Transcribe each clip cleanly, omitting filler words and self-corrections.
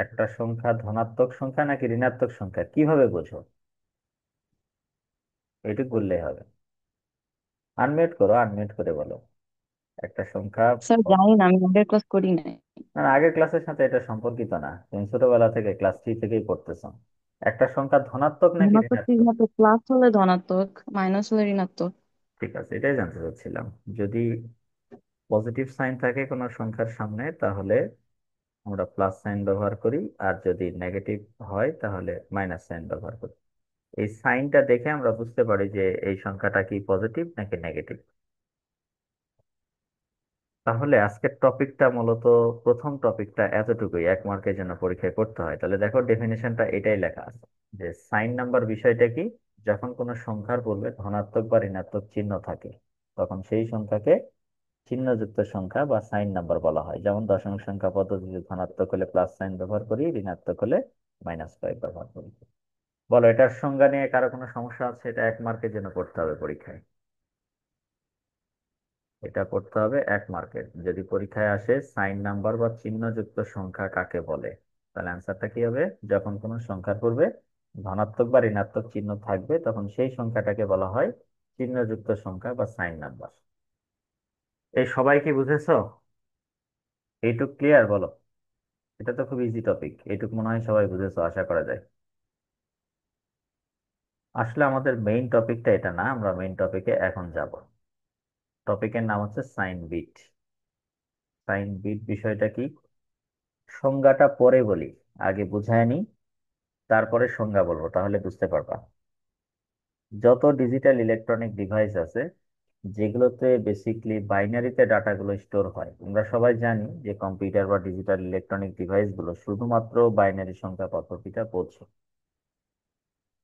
একটা সংখ্যা ধনাত্মক সংখ্যা নাকি ঋণাত্মক সংখ্যা কিভাবে বোঝো? এটুকু বললেই হবে। আনমিউট করো, আনমিউট করে বলো। একটা সংখ্যা স্যার জানি না, আমি আগের ক্লাস করি নাই। না, না, আগের ক্লাসের সাথে এটা সম্পর্কিত না, তুমি ছোটবেলা থেকে ক্লাস 3 থেকেই পড়তেছো। একটা সংখ্যা ধনাত্মক নাকি ধনাত্মক ঋণাত্মক? ঋণাত্মক, প্লাস হলে ধনাত্মক, মাইনাস হলে ঋণাত্মক। ঠিক আছে, এটাই জানতে চাচ্ছিলাম। যদি পজিটিভ সাইন থাকে কোনো সংখ্যার সামনে তাহলে আমরা প্লাস সাইন ব্যবহার করি, আর যদি নেগেটিভ হয় তাহলে মাইনাস সাইন ব্যবহার করি। এই সাইনটা দেখে আমরা বুঝতে পারি যে এই সংখ্যাটা কি পজিটিভ নাকি নেগেটিভ। তাহলে আজকের টপিকটা মূলত, প্রথম টপিকটা এতটুকুই, 1 মার্কের জন্য পরীক্ষায় করতে হয়। তাহলে দেখো ডেফিনেশনটা এটাই লেখা আছে যে সাইন নাম্বার বিষয়টা কি। যখন কোনো সংখ্যার পূর্বে ধনাত্মক বা ঋণাত্মক চিহ্ন থাকে তখন সেই সংখ্যাকে চিহ্নযুক্ত সংখ্যা বা সাইন নাম্বার বলা হয়। যেমন দশমিক সংখ্যা পদ্ধতিতে ধনাত্মক হলে প্লাস সাইন ব্যবহার করি, ঋণাত্মক হলে -5 ব্যবহার করি। বলো, এটার সংজ্ঞা নিয়ে কারো কোনো সমস্যা আছে? এটা 1 মার্কের জন্য পড়তে হবে পরীক্ষায়। এটা পড়তে হবে 1 মার্কের, যদি পরীক্ষায় আসে সাইন নাম্বার বা চিহ্নযুক্ত সংখ্যা কাকে বলে। তাহলে অ্যান্সারটা কি হবে? যখন কোনো সংখ্যার পূর্বে ধনাত্মক বা ঋণাত্মক চিহ্ন থাকবে তখন সেই সংখ্যাটাকে বলা হয় চিহ্নযুক্ত সংখ্যা বা সাইন নাম্বার। এই সবাই কি বুঝেছো? এইটুক ক্লিয়ার? বলো। এটা তো খুব ইজি টপিক, এইটুক মনে হয় সবাই বুঝেছো, আশা করা যায়। আসলে আমাদের মেইন টপিকটা এটা না, আমরা মেইন টপিকে এখন যাব। টপিকের নাম হচ্ছে সাইন বিট। সাইন বিট বিষয়টা কি, সংজ্ঞাটা পরে বলি, আগে বুঝায় নি, তারপরে সংজ্ঞা বলবো, তাহলে বুঝতে পারবা। যত ডিজিটাল ইলেকট্রনিক ডিভাইস আছে যেগুলোতে বেসিকলি বাইনারিতে ডাটাগুলো স্টোর হয়, আমরা সবাই জানি যে কম্পিউটার বা ডিজিটাল ইলেকট্রনিক ডিভাইসগুলো শুধুমাত্র বাইনারি সংখ্যা পদ্ধতিটা বোঝে।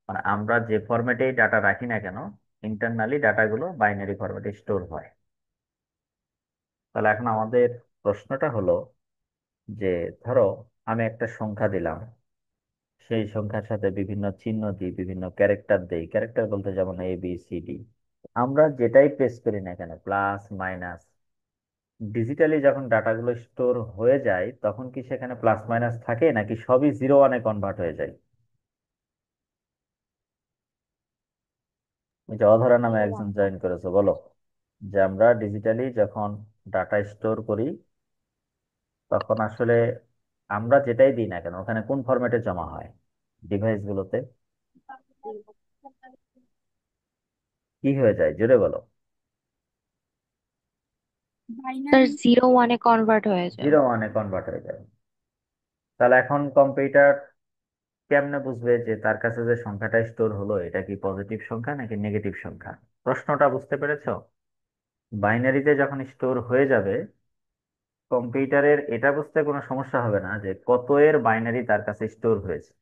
মানে আমরা যে ফরম্যাটেই ডাটা রাখি না কেন, ইন্টারনালি ডাটাগুলো বাইনারি ফরম্যাটে স্টোর হয়। তাহলে এখন আমাদের প্রশ্নটা হলো যে, ধরো আমি একটা সংখ্যা দিলাম, সেই সংখ্যার সাথে বিভিন্ন চিহ্ন দিই, বিভিন্ন ক্যারেক্টার দেই। ক্যারেক্টার বলতে যেমন ABCD, আমরা যেটাই প্রেস করি না কেন, প্লাস মাইনাস, ডিজিটালি যখন ডাটাগুলো স্টোর হয়ে যায় তখন কি সেখানে প্লাস মাইনাস থাকে নাকি সবই 0 1-এ কনভার্ট হয়ে যায়? এই যে অধরা নামে জিরো একজন ওয়ান। জয়েন করেছে, বলো যে আমরা ডিজিটালি যখন ডাটা স্টোর করি তখন আসলে আমরা যেটাই দিই না কেন ওখানে কোন ফরম্যাটে জমা হয় ডিভাইসগুলোতে? কি হয়ে যায় জোরে বলো। স্যার জিরো ওয়ানে কনভার্ট হয়ে যায়। 0 1-এ কনভার্ট হয়ে যায়। তাহলে এখন কম্পিউটার কেমনে বুঝবে যে তার কাছে যে সংখ্যাটা স্টোর হলো এটা কি পজিটিভ সংখ্যা নাকি নেগেটিভ সংখ্যা? প্রশ্নটা বুঝতে পেরেছো? বাইনারিতে যখন স্টোর হয়ে যাবে কম্পিউটারের এটা বুঝতে কোনো সমস্যা হবে না যে কত এর বাইনারি তার কাছে স্টোর হয়েছে।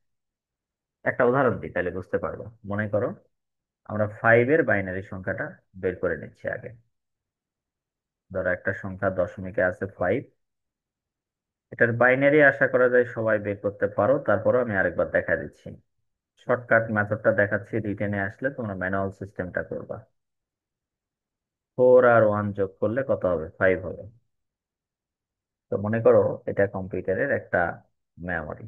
একটা উদাহরণ দিই তাহলে বুঝতে পারবো। মনে করো আমরা 5-এর বাইনারি সংখ্যাটা বের করে নিচ্ছি আগে। ধরো একটা সংখ্যা দশমিকে আছে 5, এটার বাইনারি আশা করা যায় সবাই বের করতে পারো, তারপরও আমি আরেকবার দেখা দিচ্ছি। শর্টকাট মেথডটা দেখাচ্ছি, রিটেনে আসলে তোমরা ম্যানুয়াল সিস্টেমটা করবা। 4 আর 1 যোগ করলে কত হবে? 5 হবে। তো মনে করো এটা কম্পিউটারের একটা মেমোরি।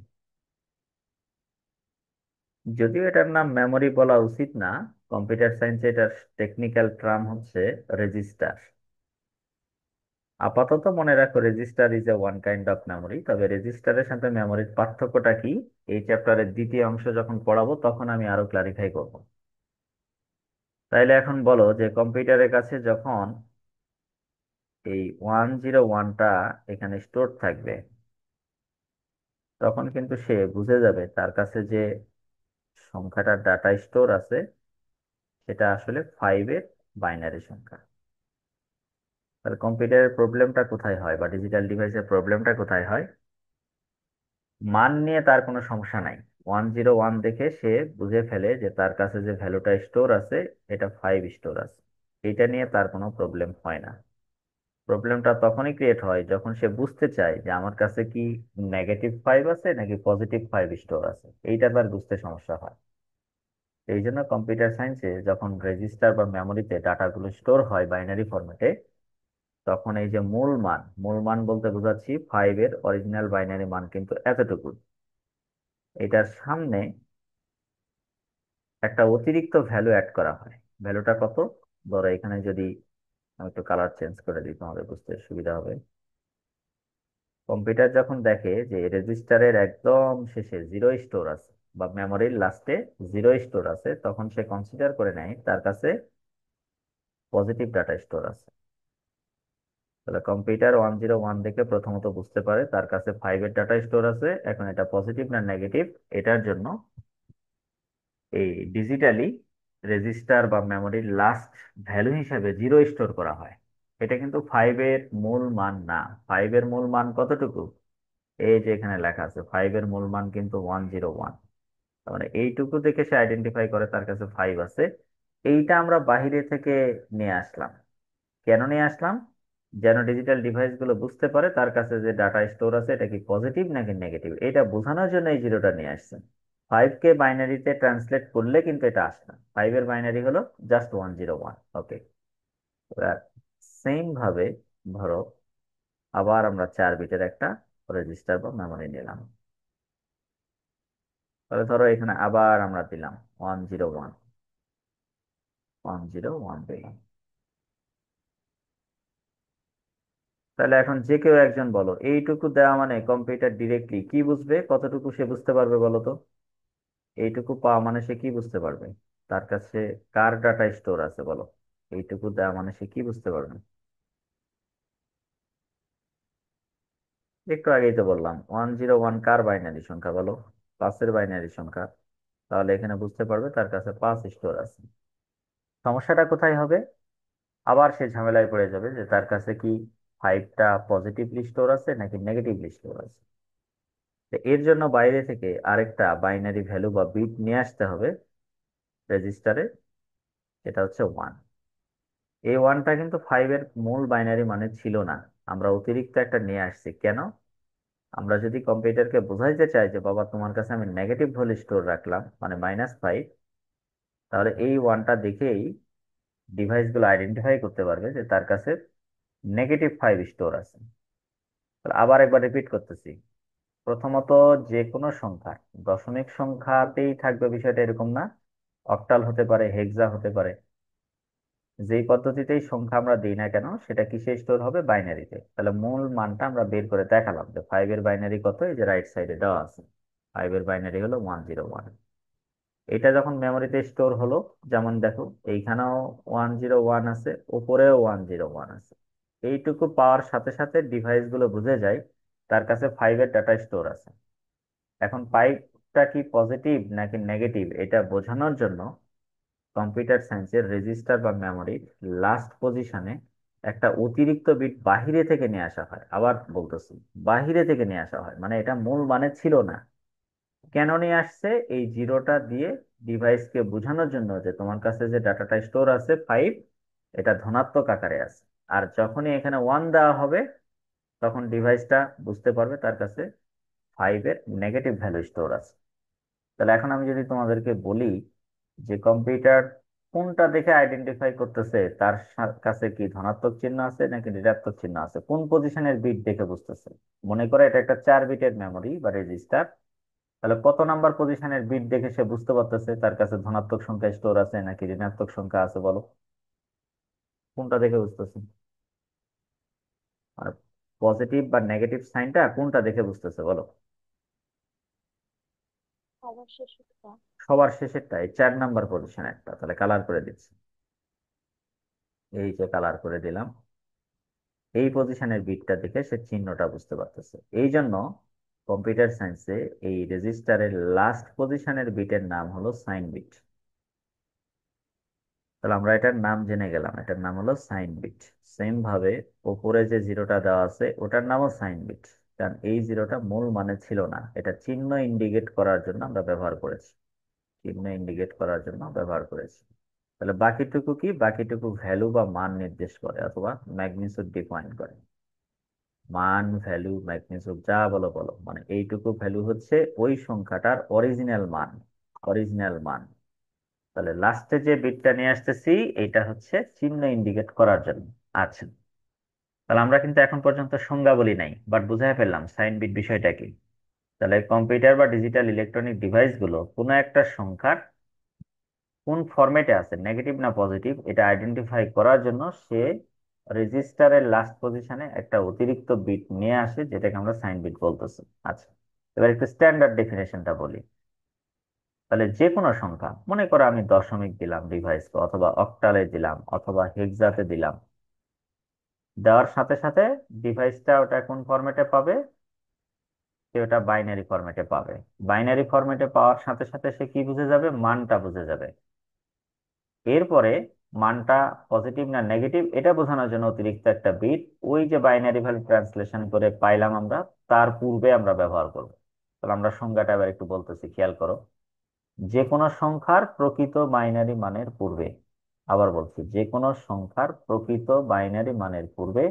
যদিও এটার নাম মেমোরি বলা উচিত না, কম্পিউটার সায়েন্সে এটার টেকনিক্যাল টার্ম হচ্ছে রেজিস্টার। আপাতত মনে রাখো register is a one kind of memory. তবে রেজিস্টারের সাথে মেমোরির পার্থক্যটা কি, এই চ্যাপ্টারের দ্বিতীয় অংশ যখন পড়াবো তখন আমি আরো ক্লারিফাই করব। তাইলে এখন বলো যে কম্পিউটারের কাছে যখন এই 101টা এখানে স্টোর থাকবে তখন কিন্তু সে বুঝে যাবে তার কাছে যে সংখ্যাটার ডাটা স্টোর আছে সেটা আসলে 5-এর বাইনারি সংখ্যা। তাহলে কম্পিউটারের প্রবলেমটা কোথায় হয় বা ডিজিটাল ডিভাইসের প্রবলেমটা কোথায় হয়? মান নিয়ে তার কোনো সমস্যা নাই। 101 দেখে সে বুঝে ফেলে যে তার কাছে যে ভ্যালুটা স্টোর আছে এটা 5 স্টোর আছে। এটা নিয়ে তার কোনো প্রবলেম হয় না। প্রবলেমটা তখনই ক্রিয়েট হয় যখন সে বুঝতে চায় যে আমার কাছে কি -5 আছে নাকি +5 স্টোর আছে, এইটা তার বুঝতে সমস্যা হয়। এই জন্য কম্পিউটার সায়েন্সে যখন রেজিস্টার বা মেমোরিতে ডাটাগুলো স্টোর হয় বাইনারি ফরম্যাটে, তখন এই যে মূল মান, মূল মান বলতে বোঝাচ্ছি 5-এর অরিজিনাল বাইনারি মান কিন্তু এতটুকু। এটার সামনে একটা অতিরিক্ত ভ্যালু অ্যাড করা হয়। ভ্যালুটা কত? ধরো এখানে যদি আমি একটু কালার চেঞ্জ করে দিই, তোমাদের বুঝতে সুবিধা হবে। কম্পিউটার যখন দেখে যে রেজিস্টারের একদম শেষে জিরো স্টোর আছে বা মেমোরির লাস্টে জিরো স্টোর আছে, তখন সে কনসিডার করে নেয় তার কাছে পজিটিভ ডাটা স্টোর আছে। তাহলে কম্পিউটার 101 দেখে প্রথমত বুঝতে পারে তার কাছে 5-এর ডাটা স্টোর আছে। এখন এটা পজিটিভ না নেগেটিভ, এটার জন্য এই ডিজিটালি রেজিস্টার বা মেমোরির লাস্ট ভ্যালু হিসেবে জিরো স্টোর করা হয়। এটা কিন্তু 5-এর মূল মান না। 5-এর মূল মান কতটুকু? এই যে এখানে লেখা আছে 5-এর মূল মান কিন্তু 101। তার মানে এইটুকু দেখে সে আইডেন্টিফাই করে তার কাছে 5 আছে। এইটা আমরা বাইরে থেকে নিয়ে আসলাম। কেন নিয়ে আসলাম? যেন ডিজিটাল ডিভাইস গুলো বুঝতে পারে তার কাছে যে ডাটা স্টোর আছে এটা কি পজিটিভ নাকি নেগেটিভ, এটা বোঝানোর জন্য এই জিরোটা নিয়ে আসছেন। 5 কে বাইনারিতে ট্রান্সলেট করলে কিন্তু এটা আসে না। 5-এর বাইনারি হলো জাস্ট 101। ওকে। সেম ভাবে ধরো আবার আমরা 4 বিটের একটা রেজিস্টার বা মেমোরি নিলাম। তাহলে ধরো এখানে আবার আমরা দিলাম 101, 101 দিলাম। তাহলে এখন যে কেউ একজন বলো, এইটুকু দেওয়া মানে কম্পিউটার ডিরেক্টলি কি বুঝবে, কতটুকু সে বুঝতে পারবে বলো তো? এইটুকু পাওয়া মানে সে কি বুঝতে পারবে? তার কাছে কার ডাটা স্টোর আছে বলো? এইটুকু দেওয়া মানে সে কি বুঝতে পারবে? একটু আগেই তো বললাম 101 কার বাইনারি সংখ্যা বলো? 5-এর বাইনারি সংখ্যা। তাহলে এখানে বুঝতে পারবে তার কাছে 5 স্টোর আছে। সমস্যাটা কোথায় হবে? আবার সে ঝামেলায় পড়ে যাবে যে তার কাছে কি 5টা পজিটিভলি স্টোর আছে নাকি নেগেটিভলি স্টোর আছে। তো এর জন্য বাইরে থেকে আরেকটা বাইনারি ভ্যালু বা বিট নিয়ে আসতে হবে রেজিস্টারে। এটা হচ্ছে 1। এই ওয়ানটা কিন্তু 5-এর মূল বাইনারি মানে ছিল না। আমরা অতিরিক্ত একটা নিয়ে আসছি কেন? আমরা যদি কম্পিউটারকে বোঝাইতে চাই যে বাবা তোমার কাছে আমি নেগেটিভ ভ্যালু স্টোর রাখলাম মানে -5, তাহলে এই ওয়ানটা দেখেই ডিভাইস গুলো আইডেন্টিফাই করতে পারবে যে তার কাছে -5 স্টোর আছে। তাহলে আবার একবার রিপিট করতেছি। প্রথমত, যে কোনো সংখ্যা দশমিক সংখ্যাতেই থাকবে বিষয়টা এরকম না। অক্টাল হতে পারে, হেক্সা হতে পারে। যেই পদ্ধতিতেই সংখ্যা আমরা দিই না কেন সেটা কিসে স্টোর হবে? বাইনারিতে। তাহলে মূল মানটা আমরা বের করে দেখালাম যে 5-এর বাইনারি কত, এই যে রাইট সাইডে দেওয়া আছে। 5-এর বাইনারি হলো 101। এটা যখন মেমোরিতে স্টোর হলো, যেমন দেখো এইখানেও 101 আছে, উপরেও 101 আছে। এইটুকু পাওয়ার সাথে সাথে ডিভাইস গুলো বুঝে যায় তার কাছে 5-এর ডাটা স্টোর আছে। এখন 5টা কি পজিটিভ নাকি নেগেটিভ এটা বোঝানোর জন্য কম্পিউটার সায়েন্সের রেজিস্টার বা মেমোরির লাস্ট পজিশনে একটা অতিরিক্ত বিট বাহিরে থেকে নিয়ে আসা হয়। আবার বলতেছি, বাহিরে থেকে নিয়ে আসা হয়, মানে এটা মূল মানে ছিল না। কেন নিয়ে আসছে? এই জিরোটা দিয়ে ডিভাইসকে বোঝানোর জন্য যে তোমার কাছে যে ডাটাটা স্টোর আছে 5, এটা ধনাত্মক আকারে আছে। আর যখনই এখানে 1 দেওয়া হবে তখন ডিভাইসটা বুঝতে পারবে তার কাছে 5-এর নেগেটিভ ভ্যালু স্টোর আছে। তাহলে এখন আমি যদি তোমাদেরকে বলি যে কম্পিউটার কোনটা দেখে আইডেন্টিফাই করতেছে তার কাছে কি ধনাত্মক চিহ্ন আছে নাকি ঋণাত্মক চিহ্ন আছে, কোন পজিশনের বিট দেখে বুঝতেছে? মনে করে এটা একটা 4 বিটের মেমোরি বা রেজিস্টার। তাহলে কত নাম্বার পজিশনের বিট দেখে সে বুঝতে পারতেছে তার কাছে ধনাত্মক সংখ্যা স্টোর আছে নাকি ঋণাত্মক সংখ্যা আছে বলো? কোনটা দেখে বুঝতেছে? মানে পজিটিভ বা নেগেটিভ সাইনটা কোনটা দেখে বুঝতেছে বলো? সবার শেষেরটা। সবার শেষেরটাই, 4 নাম্বার পজিশন একটা। তাহলে কালার করে দিচ্ছি, এই যে কালার করে দিলাম। এই পজিশনের বিটটা দেখে সে চিহ্নটা বুঝতে পারতেছে। এই জন্য কম্পিউটার সায়েন্সে এই রেজিস্টারের লাস্ট পজিশনের বিটের নাম হলো সাইন বিট। তাহলে আমরা এটার নাম জেনে গেলাম, এটার নাম হলো সাইন বিট। সেম ভাবে উপরে যে জিরোটা দেওয়া আছে ওটার নামও সাইন বিট। কারণ এই জিরোটা মূল মানে ছিল না, এটা চিহ্ন ইন্ডিকেট করার জন্য আমরা ব্যবহার করেছি। চিহ্ন ইন্ডিকেট করার জন্য ব্যবহার করেছি। তাহলে বাকিটুকু কি? বাকিটুকু ভ্যালু বা মান নির্দেশ করে অথবা ম্যাগনিটিউড ডিফাইন করে। মান, ভ্যালু, ম্যাগনিটিউড যা বলো বলো, মানে এইটুকু ভ্যালু হচ্ছে ওই সংখ্যাটার অরিজিনাল মান। অরিজিনাল মান। তাহলে লাস্টে যে বিটটা নিয়ে আসতেছি এটা হচ্ছে চিহ্ন ইন্ডিকেট করার জন্য। আচ্ছা, তাহলে আমরা কিন্তু এখন পর্যন্ত সংজ্ঞা বলি নাই, বাট বুঝাই ফেললাম সাইন বিট বিষয়টা কি। তাহলে কম্পিউটার বা ডিজিটাল ইলেকট্রনিক ডিভাইসগুলো কোনো একটা সংখ্যার কোন ফরম্যাটে আছে, নেগেটিভ না পজিটিভ, এটা আইডেন্টিফাই করার জন্য সে রেজিস্টারের লাস্ট পজিশনে একটা অতিরিক্ত বিট নিয়ে আসে, যেটাকে আমরা সাইন বিট বলতেছি। আচ্ছা, এবার একটু স্ট্যান্ডার্ড ডেফিনেশনটা বলি। তাহলে যে কোনো সংখ্যা, মনে করো আমি দশমিক দিলাম ডিভাইসকে, অথবা অক্টালে দিলাম, অথবা হেক্সাতে দিলাম, দেওয়ার সাথে সাথে ডিভাইসটা ওটা কোন ফরম্যাটে পাবে, সে ওটা বাইনারি ফরম্যাটে পাবে। বাইনারি ফরম্যাটে পাওয়ার সাথে সাথে সে কি বুঝে যাবে, মানটা বুঝে যাবে। এরপরে মানটা পজিটিভ না নেগেটিভ এটা বোঝানোর জন্য অতিরিক্ত একটা বিট, ওই যে বাইনারি ভ্যালু ট্রান্সলেশন করে পাইলাম আমরা, তার পূর্বে আমরা ব্যবহার করব। তাহলে আমরা সংজ্ঞাটা এবার একটু বলতেছি, খেয়াল করো। যে কোনো সংখ্যার প্রকৃত বাইনারি মানের পূর্বে, আবার বলছি, যে কোনো সংখ্যার প্রকৃত বাইনারি মানের পূর্বে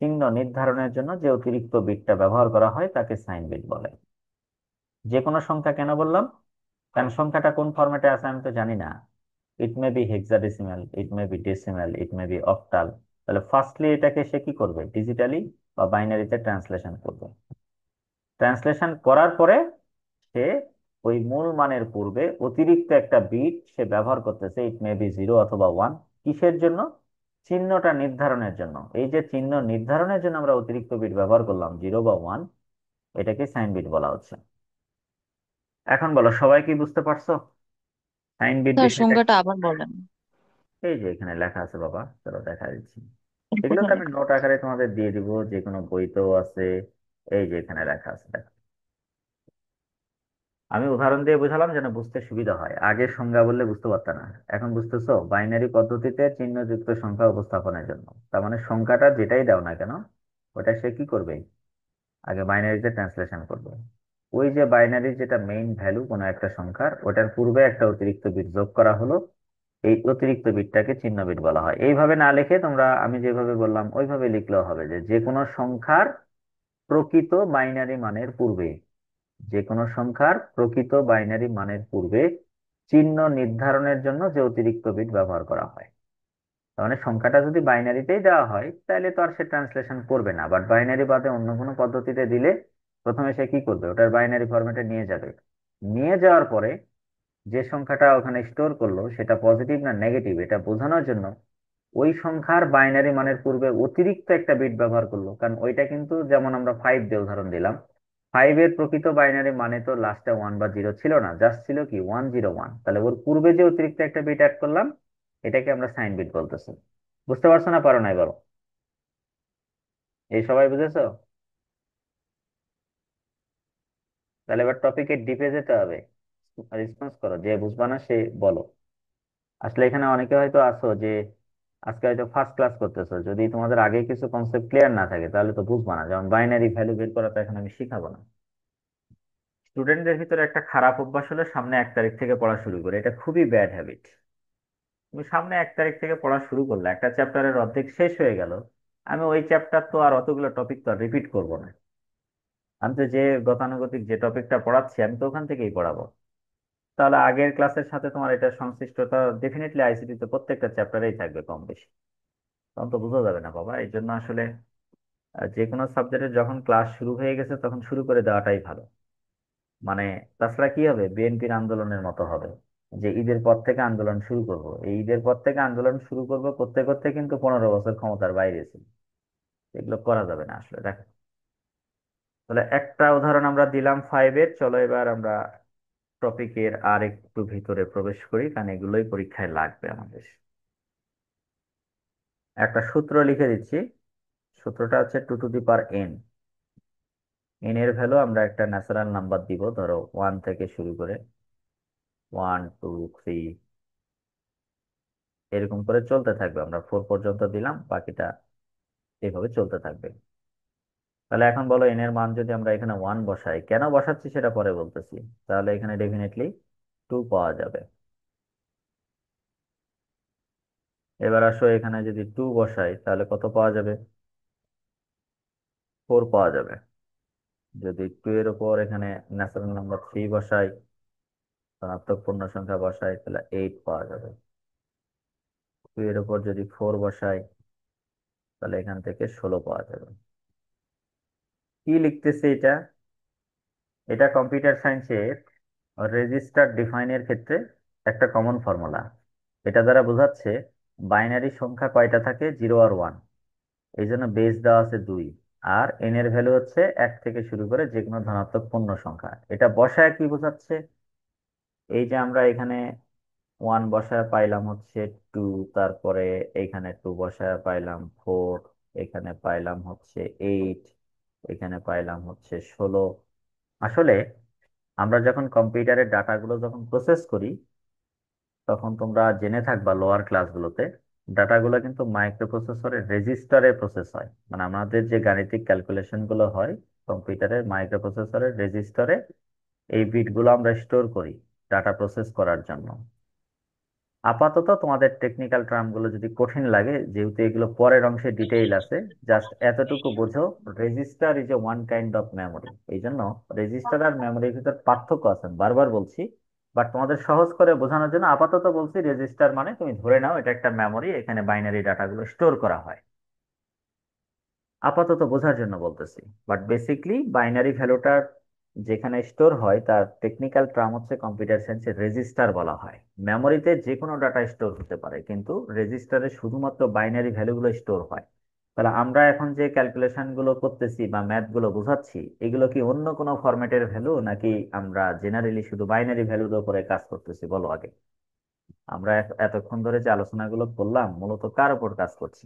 চিহ্ন নির্ধারণের জন্য যে অতিরিক্ত বিটটা ব্যবহার করা হয় তাকে সাইন বিট বলে। যে কোনো সংখ্যা কেন বললাম, কারণ সংখ্যাটা কোন ফরম্যাটে আছে আমি তো জানি না। It may be hexadecimal, it may be decimal, it may be octal. তাহলে ফার্স্টলি এটাকে সে কি করবে, ডিজিটালি বা বাইনারিতে ট্রান্সলেশন করবে। ট্রান্সলেশন করার পরে সে ওই মূল মানের পূর্বে অতিরিক্ত একটা বিট সে ব্যবহার করতেছে, ইট মে বি জিরো অথবা ওয়ান। কিসের জন্য, চিহ্নটা নির্ধারণের জন্য। এই যে চিহ্ন নির্ধারণের জন্য আমরা অতিরিক্ত বিট ব্যবহার করলাম, জিরো বা ওয়ান, এটাকে সাইন বিট বলা হচ্ছে। এখন বলো, সবাই কি বুঝতে পারছো সাইন বিট স্যার বিষয়টা? সংজ্ঞাটা আবার বলেন। এই যে এখানে লেখা আছে বাবা, চলো দেখা দিচ্ছি। এগুলো তো কোথায় আমি লেখা নোট আছে? আকারে তোমাদের দিয়ে দিব, যে কোনো বইতেও আছে। এই যে এখানে লেখা আছে, দেখো। আমি উদাহরণ দিয়ে বোঝালাম যেন বুঝতে সুবিধা হয়, আগে সংজ্ঞা বললে বুঝতে পারতাম না। এখন বুঝতেছো, বাইনারি পদ্ধতিতে চিহ্নযুক্ত সংখ্যা উপস্থাপনের জন্য। তার মানে সংখ্যাটা যেটাই দাও না কেন, ওটা সে কি করবে, আগে বাইনারিতে ট্রান্সলেশন করবে। ওই যে বাইনারি যেটা মেইন ভ্যালু কোনো একটা সংখ্যার, ওটার পূর্বে একটা অতিরিক্ত বিট যোগ করা হলো। এই অতিরিক্ত বিটটাকে চিহ্ন বিট বলা হয়। এইভাবে না লিখে তোমরা আমি যেভাবে বললাম ওইভাবে লিখলেও হবে, যে যে কোনো সংখ্যার প্রকৃত বাইনারি মানের পূর্বে, যে কোনো সংখ্যার প্রকৃত বাইনারি মানের পূর্বে চিহ্ন নির্ধারণের জন্য যে অতিরিক্ত বিট ব্যবহার করা হয়। তার মানে সংখ্যাটা যদি বাইনারিতেই দেওয়া হয় তাহলে তো আর সে ট্রান্সলেশন করবে না, বাট বাইনারি বাদে অন্য কোনো পদ্ধতিতে দিলে প্রথমে সে কি করবে, ওটার বাইনারি ফরম্যাটে নিয়ে যাবে। নিয়ে যাওয়ার পরে যে সংখ্যাটা ওখানে স্টোর করলো সেটা পজিটিভ না নেগেটিভ এটা বোঝানোর জন্য ওই সংখ্যার বাইনারি মানের পূর্বে অতিরিক্ত একটা বিট ব্যবহার করলো। কারণ ওইটা কিন্তু, যেমন আমরা ফাইভ দিয়ে উদাহরণ দিলাম, ফাইভ এর প্রকৃত বাইনারি মানে তো লাস্টে ওয়ান বা জিরো ছিল না, জাস্ট ছিল কি 101। তাহলে ওর পূর্বে যে অতিরিক্ত একটা বিট অ্যাড করলাম, এটাকে আমরা সাইন বিট বলতেছি। বুঝতে পারছো না পারো নাই বলো? এই সবাই বুঝেছো? তাহলে এবার টপিকের ডিপে যেতে হবে। রেসপন্স করো, যে বুঝবা না সে বলো। আসলে এখানে অনেকে হয়তো আছো যে আজকে হয়তো ফার্স্ট ক্লাস করতেছো, যদি তোমাদের আগে কিছু কনসেপ্ট ক্লিয়ার না থাকে তাহলে তো বুঝবা না। যেমন বাইনারি ভ্যালু বের করা তো এখন আমি শিখাবো না। স্টুডেন্টদের ভিতরে একটা খারাপ অভ্যাস হলো সামনে 1 তারিখ থেকে পড়া শুরু করে, এটা খুবই ব্যাড হ্যাবিট। তুমি সামনে 1 তারিখ থেকে পড়া শুরু করলে, একটা চ্যাপ্টারের অর্ধেক শেষ হয়ে গেল, আমি ওই চ্যাপ্টার তো আর অতগুলো টপিক তো আর রিপিট করবো না। আমি তো যে গতানুগতিক যে টপিকটা পড়াচ্ছি আমি তো ওখান থেকেই পড়াবো। তাহলে আগের ক্লাসের সাথে তোমার এটা সংশ্লিষ্টতা ডেফিনেটলি আইসিটি তে প্রত্যেকটা চ্যাপ্টারেই থাকবে কম বেশি। তখন তো বোঝা যাবে না বাবা। এই জন্য আসলে যে কোনো সাবজেক্টের যখন ক্লাস শুরু হয়ে গেছে তখন শুরু করে দেওয়াটাই ভালো। মানে তাছাড়া কি হবে, বিএনপির আন্দোলনের মতো হবে, যে ঈদের পর থেকে আন্দোলন শুরু করব, এই ঈদের পর থেকে আন্দোলন শুরু করব করতে করতে কিন্তু 15 বছর ক্ষমতার বাইরে ছিল। এগুলো করা যাবে না আসলে, দেখো। তাহলে একটা উদাহরণ আমরা দিলাম ফাইভের, চলো এবার আমরা টপিকের আর একটু ভিতরে প্রবেশ করি, কারণ এগুলোই পরীক্ষায় লাগবে আমাদের। একটা সূত্র লিখে দিচ্ছি। সূত্রটা হচ্ছে 2 to the power n। N এর ভ্যালু আমরা একটা ন্যাচারাল নাম্বার দিব, ধরো 1 থেকে শুরু করে 1 2 3, এরকম করে চলতে থাকবে। আমরা 4 পর্যন্ত দিলাম, বাকিটা এভাবে চলতে থাকবে। তাহলে এখন বলো, এন এর মান যদি আমরা এখানে 1 বসাই, কেন বসাচ্ছি সেটা পরে বলতেছি। তাহলে এখানে ডেফিনেটলি 2 পাওয়া যাবে। এবার আসো, এখানে যদি 2 বসাই তাহলে কত পাওয়া যাবে, 4 পাওয়া যাবে। যদি 2 এর উপর এখানে ন্যাচারাল নাম্বার 3 বসাই, ধনাত্মক পূর্ণ সংখ্যা বসাই, তাহলে 8 পাওয়া যাবে। 2 এর উপর যদি 4 বসাই, তাহলে এখান থেকে 16 পাওয়া যাবে। কি লিখতেছে এটা, এটা কম্পিউটার সায়েন্সের রেজিস্টার ডিফাইনের ক্ষেত্রে একটা কমন ফর্মুলা। এটা দ্বারা বোঝাচ্ছে বাইনারি সংখ্যা কয়টা থাকে, 0 আর 1। এই জন্য বেস দেওয়া আছে 2, আর এন এর ভ্যালু হচ্ছে 1 থেকে শুরু করে যে কোনো ধনাত্মক পূর্ণ সংখ্যা। এটা বসায় কি বোঝাচ্ছে, এই যে আমরা এখানে 1 বসায় পাইলাম হচ্ছে 2, তারপরে এইখানে 2 বসায় পাইলাম 4, এখানে পাইলাম হচ্ছে 8, এখানে পাইলাম হচ্ছে 16। আসলে আমরা যখন কম্পিউটারের ডাটাগুলো যখন প্রসেস করি, তখন তোমরা জেনে থাকবা লোয়ার ক্লাসগুলোতে ডাটাগুলো কিন্তু মাইক্রো প্রসেসরের রেজিস্টারে প্রসেস হয়। মানে আমাদের যে গাণিতিক ক্যালকুলেশন গুলো হয় কম্পিউটারের মাইক্রো প্রসেসরের রেজিস্টারে এই বিটগুলো আমরা স্টোর করি ডাটা প্রসেস করার জন্য। আপাতত তোমাদের টেকনিক্যাল টার্মগুলো যদি কঠিন লাগে, যেহেতু এগুলো পরের অংশে ডিটেইল আছে, জাস্ট এতটুকু বোঝো, register is a one kind of memory. এই জন্য রেজিস্টার আর মেমোরির ভিতর পার্থক্য আছে, বারবার বলছি। বাট তোমাদের সহজ করে বোঝানোর জন্য আপাতত বলছি, রেজিস্টার মানে তুমি ধরে নাও এটা একটা মেমোরি, এখানে বাইনারি ডাটাগুলো স্টোর করা হয়। আপাতত বোঝার জন্য বলতেছি। বাট বেসিকলি বাইনারি ভ্যালুটা যেখানে স্টোর হয় তার টেকনিক্যাল টার্ম হচ্ছে কম্পিউটার সায়েন্সে রেজিস্টার বলা হয়। মেমোরিতে যে কোনো ডাটা স্টোর হতে পারে, কিন্তু রেজিস্টারে শুধুমাত্র বাইনারি ভ্যালুগুলো স্টোর হয়। তাহলে আমরা এখন যে ক্যালকুলেশন গুলো করতেছি বা ম্যাথ গুলো বোঝাচ্ছি, এগুলো কি অন্য কোনো ফরম্যাটের ভ্যালু, নাকি আমরা জেনারেলি শুধু বাইনারি ভ্যালুর উপরে কাজ করতেছি বলো আগে। আমরা এতক্ষণ ধরে যে আলোচনাগুলো করলাম মূলত কার উপর কাজ করছি?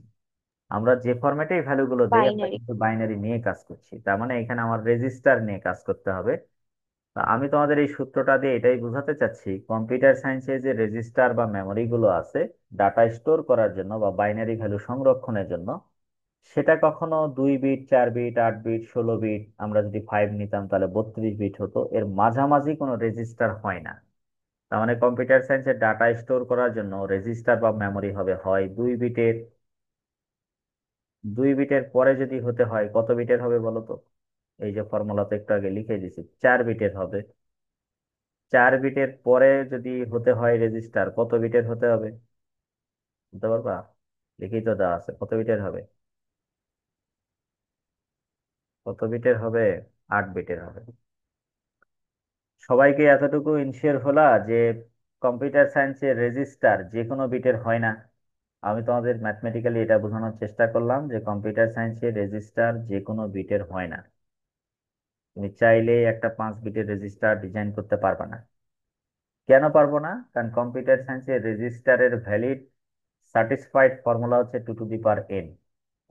আমরা যে ফরম্যাটে ভ্যালুগুলো দেই আমরা বাইনারি। কিন্তু বাইনারি নিয়ে কাজ করছি, তার মানে এখানে আমার রেজিস্টার নিয়ে কাজ করতে হবে। তা আমি তোমাদের এই সূত্রটা দিয়ে এটাই বোঝাতে চাচ্ছি, কম্পিউটার সায়েন্সে যে রেজিস্টার বা মেমোরি গুলো আছে ডাটা স্টোর করার জন্য বা বাইনারি ভ্যালু সংরক্ষণের জন্য, সেটা কখনো 2 বিট, 4 বিট, 8 বিট, 16 বিট, আমরা যদি 5 নিতাম তাহলে 32 বিট হতো, এর মাঝামাঝি কোনো রেজিস্টার হয় না। তার মানে কম্পিউটার সায়েন্সের ডাটা স্টোর করার জন্য রেজিস্টার বা মেমোরি হবে হয় 2 বিটের, 2 বিটের পরে যদি হতে হয় কত বিটের হবে বলো তো? এই যে ফর্মুলাতে একটু আগে লিখে দিছি, 4 বিটের হবে। 4 বিটের পরে যদি হতে হয় রেজিস্টার, কত বিটের হতে হবে বলতে পারবা? লিখিত দেওয়া আছে, কত বিটের হবে? কত বিটের হবে? 8 বিটের হবে। সবাইকে এতটুকু ইনশিওর হলা যে কম্পিউটার সায়েন্সের রেজিস্টার যে কোনো বিটের হয় না? আমি তোমাদের ম্যাথমেটিক্যালি এটা বোঝানোর চেষ্টা করলাম যে কম্পিউটার সায়েন্সের রেজিস্টার যে কোনো বিটের হয় না। তুমি চাইলে একটা 5 বিটের রেজিস্টার ডিজাইন করতে পারবে না। কেন পারবো না? কারণ কম্পিউটার সায়েন্সের রেজিস্টারের ভ্যালিড স্যাটিসফাইড ফর্মুলা হচ্ছে 2 to the power n।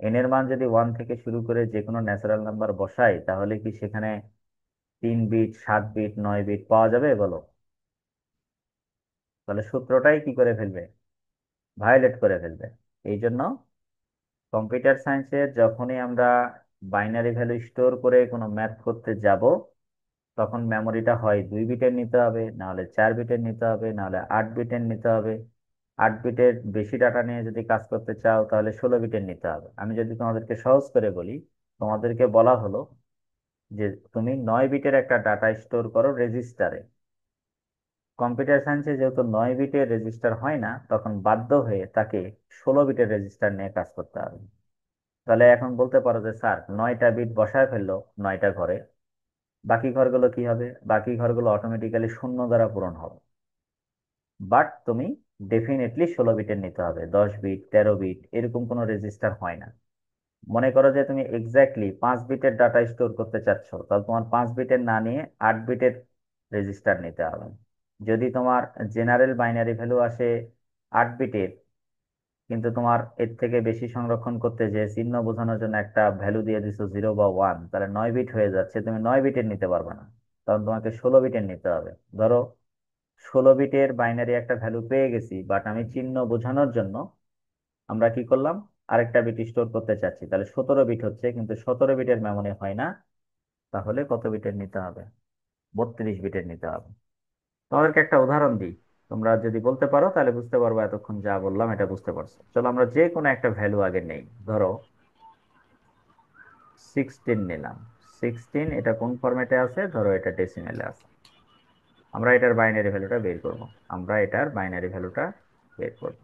N এর মান যদি 1 থেকে শুরু করে যে কোনো ন্যাচারাল নাম্বার বসাই, তাহলে কি সেখানে 3 বিট, 7 বিট, 9 বিট পাওয়া যাবে বলো? তাহলে সূত্রটাই কি করে ফেলবে, ভায়োলেট করে ফেলবে। এই জন্য কম্পিউটার সায়েন্সে যখনই আমরা বাইনারি ভ্যালু স্টোর করে কোনো ম্যাথ করতে যাব, তখন মেমোরিটা হয় 2 বিটের নিতে হবে, নাহলে 4 বিটের নিতে হবে, নাহলে 8 বিটের নিতে হবে। 8 বিটের বেশি ডাটা নিয়ে যদি কাজ করতে চাও তাহলে 16 বিটের নিতে হবে। আমি যদি তোমাদেরকে সহজ করে বলি, তোমাদেরকে বলা হলো যে তুমি 9 বিটের একটা ডাটা স্টোর করো রেজিস্টারে। কম্পিউটার সায়েন্সে যেহেতু 9 বিটের রেজিস্টার হয় না, তখন বাধ্য হয়ে তাকে 16 বিটের রেজিস্টার নিয়ে কাজ করতে হবে। তাহলে এখন বলতে পারো যে স্যার 9টা বিট বসায় ফেললো 9টা ঘরে, বাকি ঘরগুলো কি হবে? বাকি ঘরগুলো অটোমেটিক্যালি শূন্য দ্বারা পূরণ হবে। বাট তুমি ডেফিনেটলি 16 বিটের নিতে হবে, 10 বিট, 13 বিট এরকম কোনো রেজিস্টার হয় না। মনে করো যে তুমি এক্স্যাক্টলি 5 বিটের ডাটা স্টোর করতে চাচ্ছ, তাহলে তোমার 5 বিটের না নিয়ে 8 বিটের রেজিস্টার নিতে হবে। যদি তোমার জেনারেল বাইনারি ভ্যালু আসে 8 বিটের, কিন্তু তোমার এর থেকে বেশি সংরক্ষণ করতে যে চিহ্ন বোঝানোর জন্য একটা ভ্যালু দিয়ে দিছো 0 বা 1, তাহলে 9 বিট হয়ে যাচ্ছে, তুমি 9 বিটের নিতে পারবে না, তখন তোমাকে 16 বিটের নিতে হবে। ধরো 16 বিটের বাইনারি একটা ভ্যালু পেয়ে গেছি, বাট আমি চিহ্ন বোঝানোর জন্য আমরা কি করলাম, আরেকটা বিট স্টোর করতে চাচ্ছি, তাহলে 17 বিট হচ্ছে, কিন্তু 17 বিটের মেমরি হয় না। তাহলে কত বিটের নিতে হবে? 32 বিটের নিতে হবে। তোমাদেরকে একটা উদাহরণ দিই, তোমরা যদি বলতে পারো তাহলে বুঝতে পারবো এতক্ষণ যা বললাম এটা বুঝতে পারছো। চলো আমরা যে কোনো একটা ভ্যালু আগে নেই। ধরো 16 নিলাম। 16 এটা কোন ফরম্যাটে আছে? ধরো এটা ডেসিমেলে আছে। আমরা এটার বাইনারি ভ্যালুটা বের করব। আমরা এটার বাইনারি ভ্যালুটা বের করব।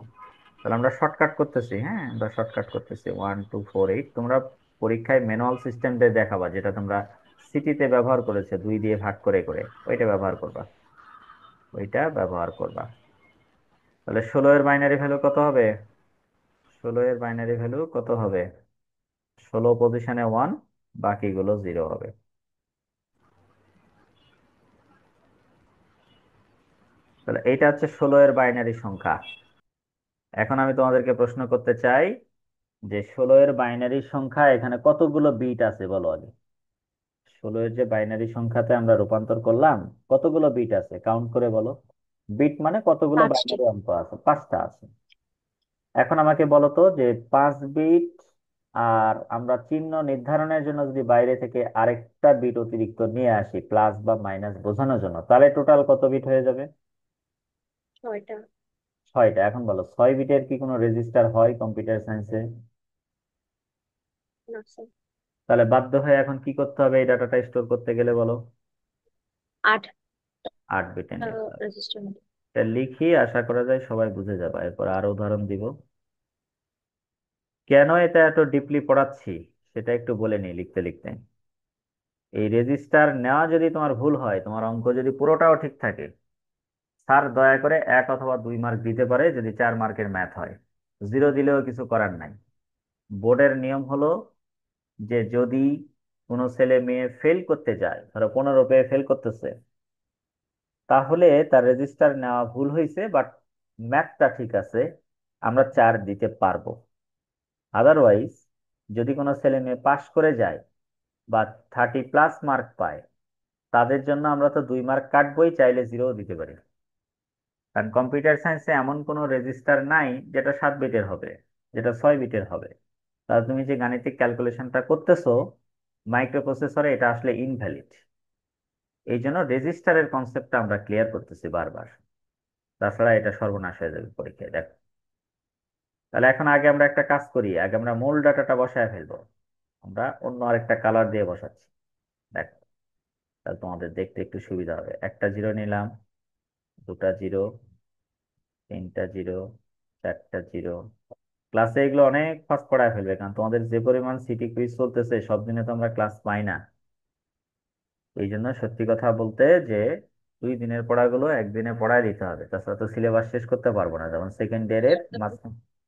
তাহলে আমরা শর্টকাট করতেছি, হ্যাঁ আমরা শর্টকাট করতেছি 1248। তোমরা পরীক্ষায় ম্যানুয়াল সিস্টেম দিয়ে দেখাবা, যেটা তোমরা সিটিতে ব্যবহার করেছে 2 দিয়ে ভাগ করে করে, ওইটা ব্যবহার করবা, ওইটা ব্যবহার করবা। তাহলে 16 এর বাইনারি ভ্যালু কত হবে? 16 এর বাইনারি ভ্যালু কত হবে? 16 পজিশনে 1, বাকিগুলো 0 হবে। তাহলে এইটা হচ্ছে 16 এর বাইনারি সংখ্যা। এখন আমি তোমাদেরকে প্রশ্ন করতে চাই যে 16 এর বাইনারি সংখ্যা এখানে কতগুলো বিট আছে বলো আগে। 16 এর যে বাইনারি সংখ্যাতে আমরা রূপান্তর করলাম, কতগুলো বিট আছে কাউন্ট করে বলো। বিট মানে কতগুলো 5টি। বাইনারি অঙ্ক আছে? 5টা আছে। এখন আমাকে বলো তো যে 5 বিট, আর আমরা চিহ্ন নির্ধারণের জন্য যদি বাইরে থেকে আরেকটা বিট অতিরিক্ত নিয়ে আসি প্লাস বা মাইনাস বোঝানোর জন্য, তাহলে টোটাল কত বিট হয়ে যাবে? 6টা। 6টা। এখন বলো 6 বিটের কি কোনো রেজিস্টার হয় কম্পিউটার সায়েন্সে? না স্যার। তাহলে বাধ্য হয়ে এখন কি করতে হবে এই ডাটাটা স্টোর করতে গেলে বলো? 8টা 8 বিটের নিতে হবে। রেজিস্টার মধ্যে। এটা লিখি, আশা করা যায় সবাই বুঝে যাবে। এরপর আরো উদাহরণ দিব। কেন এটা এত ডিপলি পড়াচ্ছি সেটা একটু বলে নিই লিখতে লিখতে। এই রেজিস্টার নেওয়া যদি তোমার ভুল হয়, তোমার অঙ্ক যদি পুরোটাও ঠিক থাকে, স্যার দয়া করে 1 অথবা 2 মার্ক দিতে পারে যদি 4 মার্কের ম্যাথ হয়। 0 দিলেও কিছু করার নাই। বোর্ডের নিয়ম হলো যে যদি কোনো ছেলে মেয়ে ফেল করতে যায়, ধরো 15 পেয়ে ফেল করতেছে, তাহলে তার রেজিস্টার নেওয়া ভুল হয়েছে, বাট ম্যাথটা ঠিক আছে, আমরা 4 দিতে পারবো। আদারওয়াইজ যদি কোনো ছেলে মেয়ে পাশ করে যায় বা 30+ মার্ক পায়, তাদের জন্য আমরা তো 2 মার্ক কাটবই, চাইলে 0 দিতে পারি। কারণ কম্পিউটার সায়েন্সে এমন কোনো রেজিস্টার নাই যেটা 7 বিটের হবে, যেটা 6 বিটের হবে। তাহলে তুমি যে গাণিতিক ক্যালকুলেশনটা করতেছো মাইক্রোপ্রসেসরে, এটা আসলে ইনভ্যালিড। এই জন্য রেজিস্টারের কনসেপ্টটা আমরা ক্লিয়ার করতেছি বারবার, তাছাড়া এটা সর্বনাশ হয়ে যাবে পরীক্ষায়। দেখো, তাহলে এখন আগে আমরা একটা কাজ করি, আগে আমরা মূল ডাটাটা বসায় ফেলবো। আমরা অন্য আরেকটা কালার দিয়ে বসাচ্ছি। দেখো, তাহলে তোমাদের দেখতে একটু সুবিধা হবে। একটা জিরো নিলাম, দুটা জিরো, তিনটা জিরো, চারটা জিরো। ক্লাসে এগুলো অনেক ফাস্ট পড়ায় ফেলবে, কারণ তোমাদের যে পরিমাণ সিটি কুইজ চলতেছে, সব দিনে তো আমরা ক্লাস পাই না। এই জন্য সত্যি কথা বলতে যে 2 দিনের পড়াগুলো একদিনে পড়ায় দিতে হবে, তাছাড়া তো সিলেবাস শেষ করতে পারবো না। যেমন সেকেন্ড ইয়ারের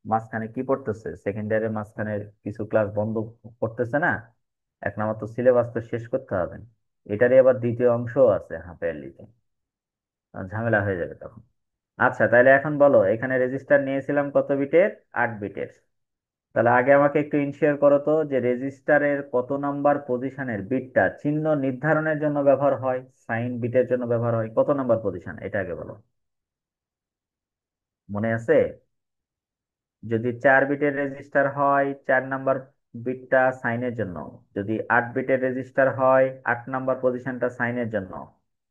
মাঝখানে কি পড়তেছে, সেকেন্ড ইয়ারের মাঝখানে কিছু ক্লাস বন্ধ করতেছে না। 1 নম্বর তো সিলেবাস তো শেষ করতে হবে। এটারই আবার দ্বিতীয় অংশও আছে হাফ ইয়ারলিতে, ঝামেলা হয়ে যাবে তখন। আচ্ছা, তাহলে এখন বলো, এখানে রেজিস্টার নিয়েছিলাম কত বিটের? 8 বিটের। তাহলে আগে আমাকে একটু ইনশিওর করো তো যে রেজিস্টারের কত নাম্বার পজিশনের বিটটা চিহ্ন নির্ধারণের জন্য ব্যবহার হয়, সাইন বিটের জন্য ব্যবহার হয়, কত নাম্বার পজিশন এটা আগে বলো। মনে আছে? যদি 4 বিটের রেজিস্টার হয়, 4 নাম্বার বিটটা সাইনের জন্য। যদি 8 বিটের রেজিস্টার হয়, 8 নাম্বার পজিশনটা সাইনের জন্য।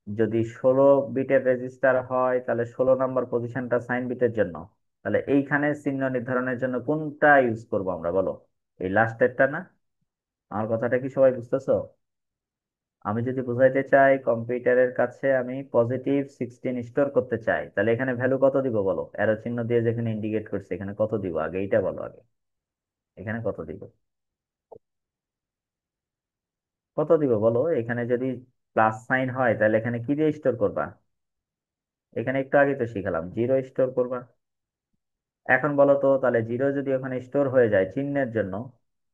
যদি 16 বিটের রেজিস্টার হয়, তাহলে 16 নাম্বার পজিশনটা সাইন বিটের জন্য। তাহলে এইখানে চিহ্ন নির্ধারণের জন্য কোনটা ইউজ করবো আমরা বলো? এই লাস্টেরটা না? আমার কথাটা কি সবাই বুঝতেছো? আমি যদি বুঝাইতে চাই কম্পিউটারের কাছে আমি +16 স্টোর করতে চাই, তাহলে এখানে ভ্যালু কত দিব বলো? অ্যারো চিহ্ন দিয়ে যেখানে ইন্ডিকেট করছে এখানে কত দিব আগে, এইটা বলো আগে। এখানে কত দিব? কত দিব বলো? এখানে যদি প্লাস সাইন হয় তাহলে এখানে কি দিয়ে স্টোর করবা? এখানে একটু আগে তো শিখালাম, 0 স্টোর করবা। এখন বলো তো, তাহলে 0 যদি ওখানে স্টোর হয়ে যায় চিহ্নের জন্য,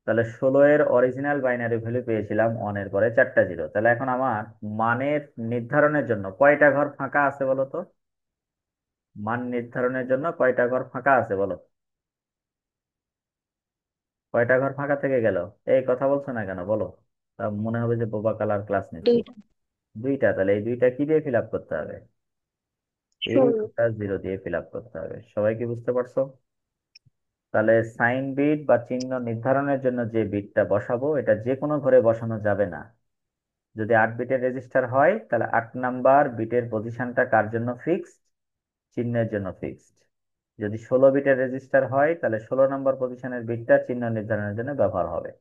তাহলে 16 এর অরিজিনাল বাইনারি ভ্যালু পেয়েছিলাম 1-এর পরে 4টা 0। তাহলে এখন আমার মানের নির্ধারণের জন্য কয়টা ঘর ফাঁকা আছে বলো তো? মান নির্ধারণের জন্য কয়টা ঘর ফাঁকা আছে বলো? কয়টা ঘর ফাঁকা থেকে গেল? এই কথা বলছো না কেন বলো? তা মনে হবে যে বোবা কালার ক্লাস নিচ্ছি। 2টা। 2টা। তাহলে এই 2টা কি দিয়ে ফিল আপ করতে হবে? এই 16। 2টা 0 দিয়ে ফিল আপ করতে হবে। সবাই কি বুঝতে পারছো? তাহলে সাইন বিট বা চিহ্ন নির্ধারণের জন্য যে বিটটা বসাবো, এটা যে কোনো ঘরে বসানো যাবে না। যদি 8 বিটের রেজিস্টার হয়, তাহলে 8 নাম্বার বিটের পজিশনটা কার জন্য ফিক্সড? চিহ্নের জন্য ফিক্সড। যদি 16 বিটের রেজিস্টার হয়, তাহলে 16 নাম্বার পজিশনের বিটটা চিহ্ন নির্ধারণের জন্য ব্যবহার হবে।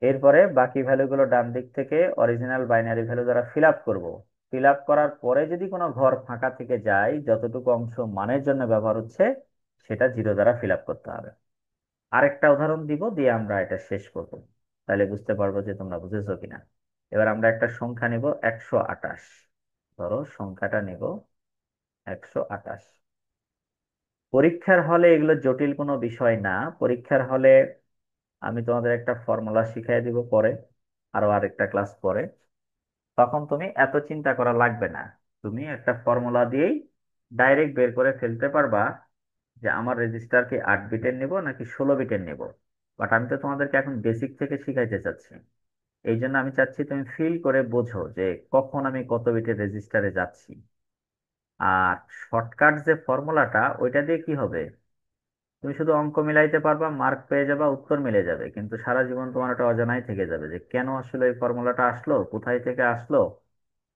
এরপরে বাকি ভ্যালুগুলো ডান দিক থেকে অরিজিনাল বাইনারি ভ্যালু দ্বারা ফিল আপ করবো। ফিল আপ করার পরে যদি কোনো ঘর ফাঁকা থেকে যায়, যতটুকু অংশ মানের জন্য ব্যবহার হচ্ছে সেটা 0 দ্বারা ফিল আপ করতে হবে। আরেকটা উদাহরণ দিব, দিয়ে আমরা এটা শেষ করব। তাহলে বুঝতে পারবো যে তোমরা বুঝেছো কিনা। এবার আমরা একটা সংখ্যা নেব 128। ধরো সংখ্যাটা নেব 128। পরীক্ষার হলে এগুলো জটিল কোনো বিষয় না। পরীক্ষার হলে আমি তোমাদের একটা ফর্মুলা শিখিয়ে দিব পরে, আরো আরেকটা ক্লাস পরে। তখন তুমি এত চিন্তা করা লাগবে না। তুমি একটা ফর্মুলা দিয়েই ডাইরেক্ট বের করে ফেলতে পারবা যে আমার রেজিস্টার কি 8 বিটের নেব নাকি 16 বিটের নেব। বাট আমি তো তোমাদেরকে এখন বেসিক থেকে শিখাইতে চাচ্ছি। এই জন্য আমি চাচ্ছি তুমি ফিল করে বোঝো যে কখন আমি কত বিটের রেজিস্টারে যাচ্ছি। আর শর্টকাট যে ফর্মুলাটা, ওইটা দিয়ে কি হবে, তুমি শুধু অঙ্ক মিলাইতে পারবা, মার্ক পেয়ে যাবা, উত্তর মিলে যাবে, কিন্তু সারা জীবন তোমার ওটা অজানাই থেকে যাবে যে কেন আসলে এই ফর্মুলাটা আসলো, কোথায় থেকে আসলো,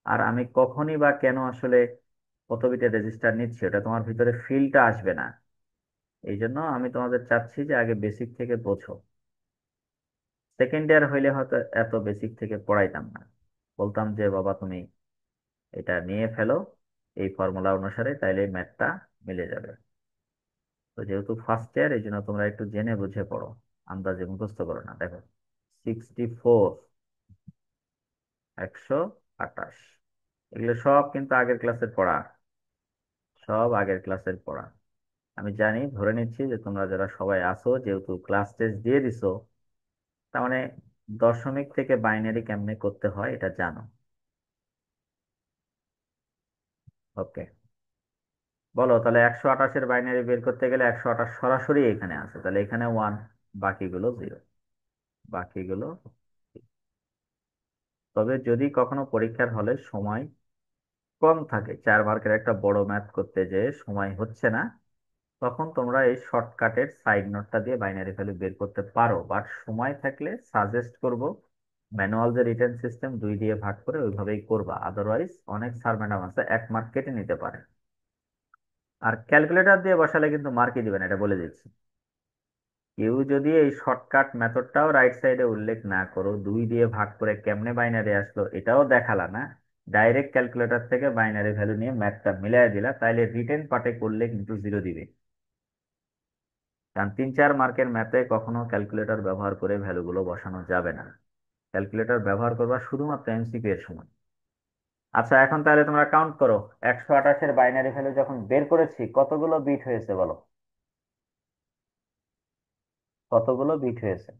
আর আমি কখনই বা কেন আসলে কত বিটের রেজিস্টার নিচ্ছি, ওটা তোমার ভিতরে ফিলটা আসবে না। এই জন্য আমি তোমাদের চাচ্ছি যে আগে বেসিক থেকে বোঝো। সেকেন্ড ইয়ার হইলে হয়তো এত বেসিক থেকে পড়াইতাম না, বলতাম যে বাবা তুমি এটা নিয়ে ফেলো এই ফর্মুলা অনুসারে, তাইলে ম্যাথটা মিলে যাবে। তো যেহেতু ফার্স্ট ইয়ার, এই জন্য তোমরা একটু জেনে বুঝে পড়ো, আন্দাজে মুখস্থ করো না। দেখো 64, 128, এগুলো সব কিন্তু আগের ক্লাসের পড়া, সব আগের ক্লাসের পড়া। আমি জানি, ধরে নিচ্ছি যে তোমরা যারা সবাই আসো, যেহেতু ক্লাস টেস্ট দিয়ে দিছো, তার মানে দশমিক থেকে বাইনারি কেমনে করতে হয় এটা জানো। ওকে, বলো তাহলে 128-এর বাইনারি বের করতে গেলে 128 সরাসরি এখানে আছে, তাহলে এখানে 1, বাকিগুলো 0, বাকিগুলো। তবে যদি কখনো পরীক্ষার হলে সময় কম থাকে, 4 মার্কের একটা বড় ম্যাথ করতে যে সময় হচ্ছে না, তখন তোমরা এই শর্টকাটের সাইড নোটটা দিয়ে বাইনারি ভ্যালু বের করতে পারো। বাট সময় থাকলে সাজেস্ট করব ম্যানুয়াল যে রিটেন সিস্টেম 2 দিয়ে ভাগ করে ওইভাবেই করবা, আদারওয়াইজ অনেক স্যার ম্যাডাম আছে 1 মার্ক কেটে নিতে পারে। আর ক্যালকুলেটর দিয়ে বসালে কিন্তু মার্কই দিবেন, এটা বলে দিচ্ছি। কেউ যদি এই শর্টকাট মেথডটাও রাইট সাইডে উল্লেখ না করো, 2 দিয়ে ভাগ করে কেমনে বাইনারি আসলো এটাও দেখালা না, ডাইরেক্ট ক্যালকুলেটর থেকে বাইনারি ভ্যালু নিয়ে ম্যাথটা মিলাই দিলা, তাইলে রিটেন পার্টে করলে কিন্তু 0 দিবে। কারণ 3-4 মার্কের ম্যাথে কখনো ক্যালকুলেটর ব্যবহার করে ভ্যালুগুলো বসানো যাবে না। ক্যালকুলেটর ব্যবহার করবা শুধুমাত্র এমসিকিউ এর সময়। আচ্ছা, এখন তাহলে তোমরা কাউন্ট করো, 128-এর বাইনারি ভ্যালু যখন বের করেছি কতগুলো বিট হয়েছে বলো, কতগুলো বিট হয়েছে।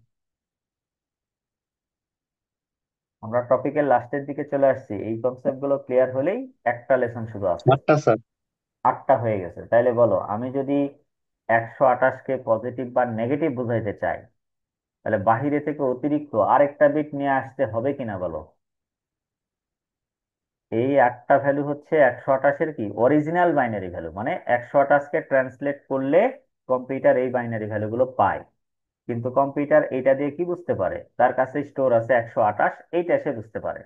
আমরা টপিকের লাস্টের দিকে চলে আসছি, এই কনসেপ্ট গুলো ক্লিয়ার হলেই একটা লেসন শুধু আছে। আটটা স্যার। 8টা হয়ে গেছে, তাইলে বলো আমি যদি 128-কে পজিটিভ বা নেগেটিভ বুঝাইতে চাই, তাহলে বাহিরে থেকে অতিরিক্ত আরেকটা বিট নিয়ে আসতে হবে কিনা বলো। এই 8টা ভ্যালু হচ্ছে 128-এর কি অরিজিনাল বাইনারি ভ্যালু, মানে 128-কে ট্রান্সলেট করলে কম্পিউটার এই বাইনারি ভ্যালুগুলো পায়। কিন্তু কম্পিউটার এইটা দিয়ে কি বুঝতে পারে, তার কাছে স্টোর আছে 128, এইটা সে বুঝতে পারে।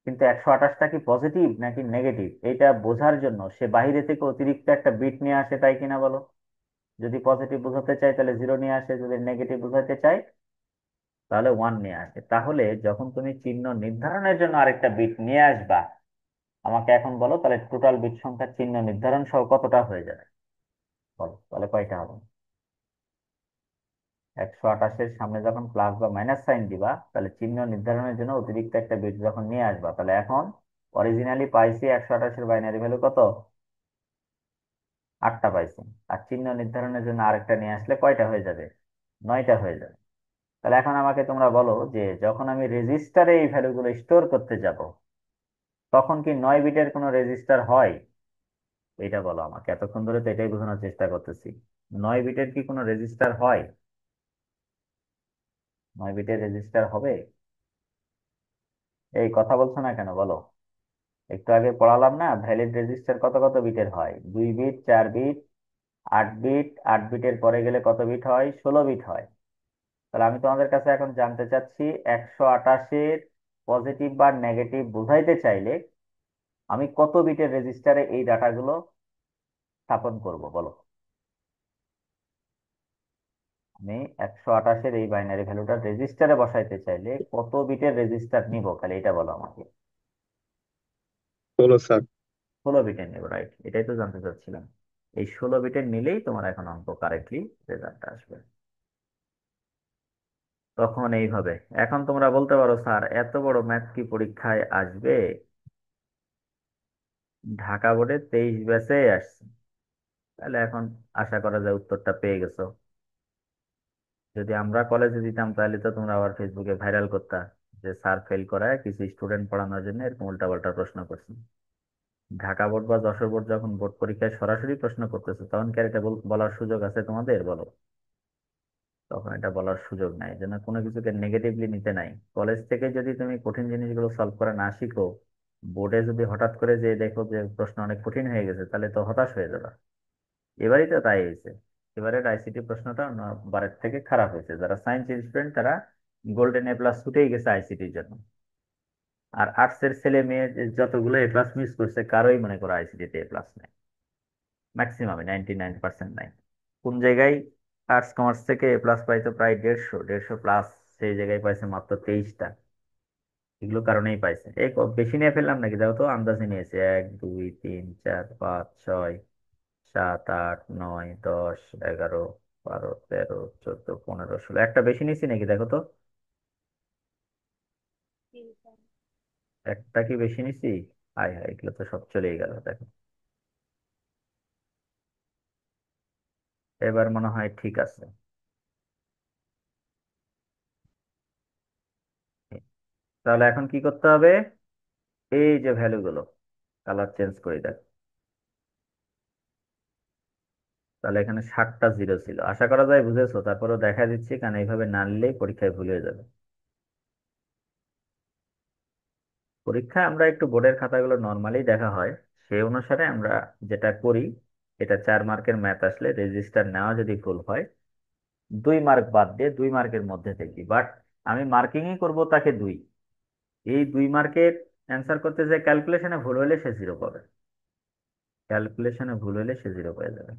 কিন্তু 128টা কি পজিটিভ নাকি নেগেটিভ এইটা বোঝার জন্য সে বাইরে থেকে অতিরিক্ত একটা বিট নিয়ে আসে, তাই কিনা বলো। যদি পজিটিভ বোঝাতে চাই তাহলে 0 নিয়ে আসে, যদি নেগেটিভ বোঝাতে চাই তাহলে 1 নিয়ে আসে। তাহলে যখন তুমি চিহ্ন নির্ধারণের জন্য আরেকটা বিট নিয়ে আসবা, আমাকে এখন বলো তাহলে টোটাল বিট সংখ্যার চিহ্ন নির্ধারণ সহ কতটা হয়ে যাবে, বলো তাহলে কয়টা হবে। 128-এর সামনে যখন প্লাস বা মাইনাস সাইন দিবা, তাহলে চিহ্ন নির্ধারণের জন্য অতিরিক্ত একটা বিট যখন নিয়ে আসবা, তাহলে এখন অরিজিনালি পাইছি 128-এর বাইনারি ভ্যালু কত, 8টা পাইছি। আর চিহ্ন নির্ধারণের জন্য আরেকটা নিয়ে আসলে কয়টা হয়ে যাবে, 9টা হয়ে যাবে। তাহলে এখন আমাকে তোমরা বলো যে যখন আমি রেজিস্টারে এই ভ্যালুগুলো স্টোর করতে যাব, তখন কি 9 বিটের কোনো রেজিস্টার হয়, এটা বলো আমাকে। এতক্ষণ ধরে তো এটাই বোঝানোর চেষ্টা করতেছি, 9 বিটের কি কোনো রেজিস্টার হয়, 9 বিটের রেজিস্টার হবে। এই কথা বলছো না কেন বলো। একটু আগে পড়ালাম না, ভ্যালিড রেজিস্টার কত কত বিটের হয়, 2 বিট, 4 বিট, 8 বিট, 8 বিটের পরে গেলে কত বিট হয়, 16 বিট হয়। তাহলে আমি তোমাদের কাছে এখন জানতে চাচ্ছি 128-এর পজিটিভ বা নেগেটিভ বুঝাইতে চাইলে আমি কত বিটের রেজিস্টারে এই ডাটাগুলো স্থাপন করব বলো। আমি 128-এর এই বাইনারি ভ্যালুটা রেজিস্টারে বসাইতে চাইলে কত বিটের রেজিস্টার নিব, খালি এটা বলো আমাকে। বলো স্যার। 16 বিটের নেব, রাইট, এটাই তো জানতে চাচ্ছিলাম। এই 16 বিটের নিলেই তোমার এখন অঙ্ক কারেক্টলি রেজাল্ট আসবে। তখন এইভাবে। এখন তোমরা বলতে পারো, স্যার এত বড় ম্যাথ কি পরীক্ষায় আসবে? ঢাকা বোর্ডে 23 ব্যাচে আসছে। তাহলে এখন আশা করা যায় উত্তরটা পেয়ে গেছো। যদি আমরা কলেজে দিতাম তাহলে তো তোমরা আবার ফেসবুকে ভাইরাল করতা যে স্যার ফেল করায় কিছু স্টুডেন্ট পড়ানোর জন্য এরকম উল্টাপাল্টা প্রশ্ন করছে। ঢাকা বোর্ড বা যশোর বোর্ড যখন বোর্ড পরীক্ষায় সরাসরি প্রশ্ন করতেছে, তখন কি আর এটা বলার সুযোগ আছে তোমাদের, বলো? তখন এটা বলার সুযোগ নাই, যেন কোনো কিছুকে নেগেটিভলি নিতে নাই। কলেজ থেকে যদি তুমি কঠিন জিনিসগুলো সলভ করা না শিখো, বোর্ডে যদি হঠাৎ করে যে দেখো যে প্রশ্ন অনেক কঠিন হয়ে গেছে, তাহলে তো হতাশ হয়ে যাবে। এবারই তো তাই হয়েছে। এবারের আইসিটি প্রশ্নটা বারের থেকে খারাপ হয়েছে। যারা সায়েন্স স্টুডেন্ট তারা গোল্ডেন এ প্লাস ছুটেই গেছে আইসিটির জন্য। আর আর্টসের ছেলে মেয়ে যতগুলো এ প্লাস মিস করছে, কারোই মনে করো আইসিটিতে এ প্লাস নেই। ম্যাক্সিমাম 99% নাই। কোন জায়গায় আর্টস কমার্স থেকে এ প্লাস পাইতো প্রায় 150 প্লাস, সেই জায়গায় পাইছে মাত্র 23টা। এগুলো কারণেই পাইছে। এই বেশি নিয়ে ফেললাম নাকি, দেখো তো আন্দাজে নিয়েছে 1 2 3 4 5 6 7 8 9 10 11 12 13 14 15 16, একটা বেশি নিয়েছি নাকি দেখো তো? একটা কি বেশি নিছি? হাই হাই, এগুলো তো সব চলেই গেল দেখো। এবার মনে হয় ঠিক আছে। তাহলে এখন কি করতে হবে? এই যে ভ্যালুগুলো কালার চেঞ্জ করে দেখ। তাহলে এখানে 7টা জিরো ছিল, আশা করা যায় বুঝেছো। তারপরেও দেখা দিচ্ছি, কারণ এইভাবে না নিলেই পরীক্ষায় ভুল হয়ে যাবে। পরীক্ষায় আমরা একটু বোর্ডের খাতাগুলো নর্মালি দেখা হয়, সেই অনুসারে আমরা যেটা করি, এটা 4 মার্কের ম্যাথ আসলে রেজিস্টার নেওয়া যদি ভুল হয়, 2 মার্ক বাদ দিয়ে 2 মার্কের মধ্যে থেকে, বাট আমি মার্কিংই করব তাকে 2। এই 2 মার্কের অ্যান্সার করতে যে ক্যালকুলেশনে ভুল হলে সে জিরো পাবে। ক্যালকুলেশনে ভুল হলে সে জিরো পেয়ে যাবে।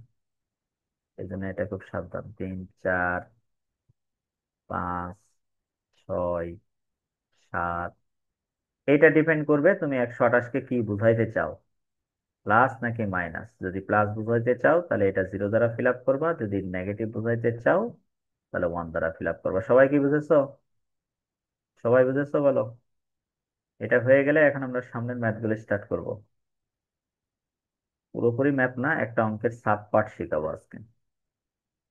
এই জন্য এটা খুব সাবধান। 3 4 5 6 7, এইটা ডিপেন্ড করবে তুমি 128কে কি বুঝাইতে চাও, প্লাস নাকি মাইনাস। যদি প্লাস বুঝাইতে চাও তাহলে এটা জিরো দ্বারা ফিল আপ করবা, যদি নেগেটিভ বুঝাইতে চাও তাহলে 1 দ্বারা ফিল আপ করবা। সবাই কি বুঝেছো? সবাই বুঝেছো বলো? এটা হয়ে গেলে এখন আমরা সামনের ম্যাথগুলো স্টার্ট করব। পুরোপুরি ম্যাথ না, একটা অঙ্কের সাব পার্ট শেখাবো আজকে।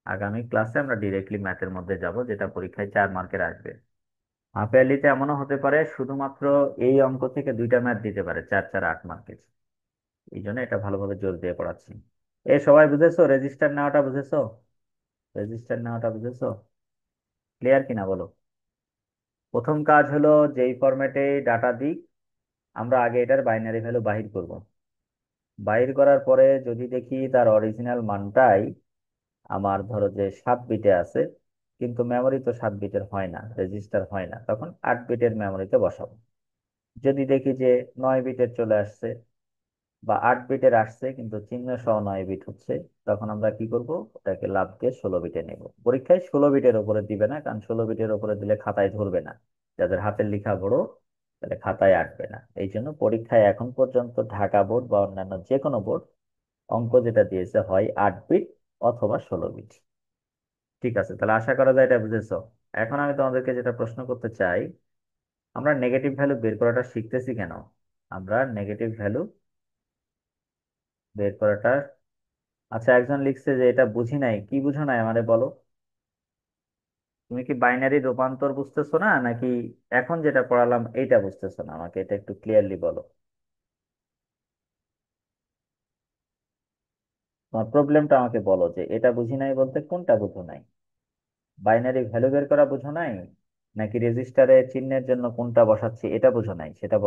আগামী ক্লাসে আমরা ডিরেক্টলি ম্যাথের মধ্যে যাব, যেটা পরীক্ষায় 4 মার্কের আসবে। হাফ ইয়ারলিতে এমনও হতে পারে শুধুমাত্র এই অঙ্ক থেকে 2টা ম্যাথ দিতে পারে 4 4 8 মার্কের। এই জন্য এটা ভালোভাবে জোর দিয়ে পড়াচ্ছি। সবাই বুঝেছো? রেজিস্টার নেওয়াটা বুঝেছো? রেজিস্টার নেওয়াটা বুঝেছো? ক্লিয়ার কিনা বলো? প্রথম কাজ হলো, যেই ফরম্যাটে ডাটা দিই, আমরা আগে এটার বাইনারি ভ্যালু বাহির করব। বাহির করার পরে যদি দেখি তার অরিজিনাল মানটাই আমার ধরো যে 7 বিটে আছে, কিন্তু মেমোরি তো 7 বিটের হয় না, রেজিস্টার হয় না, তখন 8 বিটের মেমোরিতে বসাবো। যদি দেখি যে 9 বিটের চলে আসছে বা 8 বিটের আসছে কিন্তু চিহ্ন সহ 9 বিট হচ্ছে, তখন আমরা কি করব? ওটাকে লাফ দিয়ে 16 বিটে নেব। পরীক্ষায় 16 বিটের উপরে দিবে না, কারণ 16 বিটের উপরে দিলে খাতায় ধরবে না। যাদের হাতের লেখা বড়, তাহলে খাতায় আঁটবে না। এই জন্য পরীক্ষায় এখন পর্যন্ত ঢাকা বোর্ড বা অন্যান্য যে কোনো বোর্ড অঙ্ক যেটা দিয়েছে হয় 8 বিট অথবা 16 বিট। ঠিক আছে, তাহলে আশা করা যায় এটা বুঝেছো। এখন আমি তোমাদেরকে যেটা প্রশ্ন করতে চাই, আমরা নেগেটিভ ভ্যালু বের করাটা শিখতেছি কেন? আমরা নেগেটিভ ভ্যালু বের করাটা, আচ্ছা একজন লিখছে যে এটা বুঝি নাই, কি বুঝো নাই আমারে বলো? তুমি কি বাইনারি রূপান্তর বুঝতেছো না, নাকি এখন যেটা পড়ালাম এইটা বুঝতেছো না? আমাকে এটা একটু ক্লিয়ারলি বলো। তোমার প্রবলেমটা আমাকে বলো, যে এটা বুঝি নাই বলতে কোনটা বুঝো নাই? বাইনারি ভ্যালু বের করা বুঝো নাই, নাকি রেজিস্টারে চিহ্নের জন্য কোনটা বসাচ্ছি এটা বুঝো নাই, সেটা বলো।